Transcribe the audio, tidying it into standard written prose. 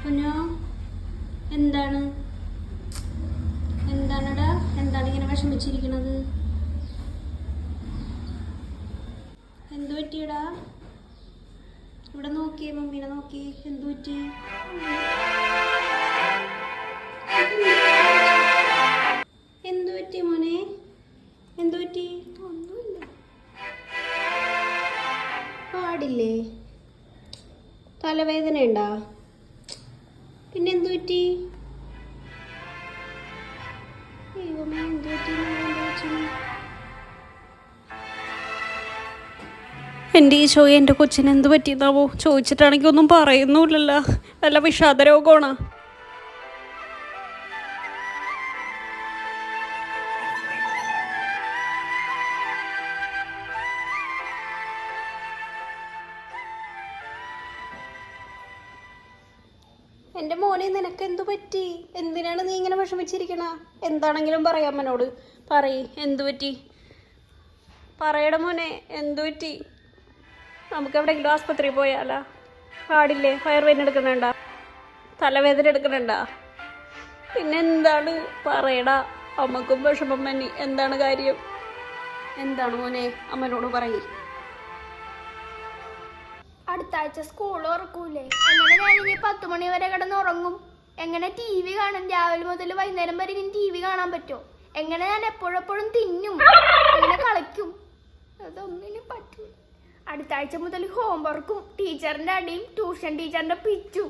കുഞ്ഞോ എന്താണ് എന്താണടാ എന്താണ് ഇങ്ങനെ വിഷമിച്ചിരിക്കണത്? എന്തു പറ്റിയടാ? ഇവിടെ നോക്കിയേ, മമ്മീനെ നോക്കിയേ. എന്തു പറ്റി? എന്തു പറ്റി മോനെ? എന്തു പറ്റി? ഒന്നുമില്ല. പാടില്ലേ? തലവേദന ഉണ്ടാ? പിന്നെ എന്തു പറ്റി? ദൈവമേ, എന്തു പറ്റി? എൻ്റെ ഈശോ, എൻ്റെ കൊച്ചിന് എന്ത് പറ്റിയെന്നാവോ? ചോദിച്ചിട്ടാണെങ്കിൽ ഒന്നും പറയുന്നുമില്ലല്ലോ. വല്ല വിഷാദരോഗമാണോ? എൻ്റെ മോനെ, നിനക്ക് എന്തു പറ്റി? എന്തിനാണ് നീ ഇങ്ങനെ വിഷമിച്ചിരിക്കണ? എന്താണെങ്കിലും പറയാം അമ്മനോട്. പറയ്, എന്തു പറ്റി? പറയട മോനെ, എന്തു പറ്റി? നമുക്ക് എവിടെയെങ്കിലും ആസ്പത്രിയിൽ പോയാലോ? പാടില്ലേ? വയറുവേദന എടുക്കണണ്ട? തലവേദന എടുക്കണണ്ട? പിന്നെ എന്താണ്? പറയടാ, അമ്മക്കും വിഷമം മന്നി. എന്താണ് കാര്യം? എന്താണ് മോനെ? അമ്മനോട് പറയ്. അടുത്ത ആഴ്ച സ്കൂൾ തുറക്കൂലേ? എങ്ങനെ ഞാനിനി 10 മണി വരെ കിടന്നുറങ്ങും? എങ്ങനെ TV കാണും? രാവിലെ മുതൽ വൈകുന്നേരം വരെ ഇനി TV കാണാൻ പറ്റുമോ? എങ്ങനെ ഞാൻ എപ്പോഴെപ്പോഴും തിന്നും? എങ്ങനെ കളിക്കും? അതൊന്നിനും പറ്റൂ. അടുത്ത ആഴ്ച മുതൽ ഹോംവർക്കും ടീച്ചറിന്റെ അടിയും ട്യൂഷൻ ടീച്ചറിന്റെ പിച്ചും.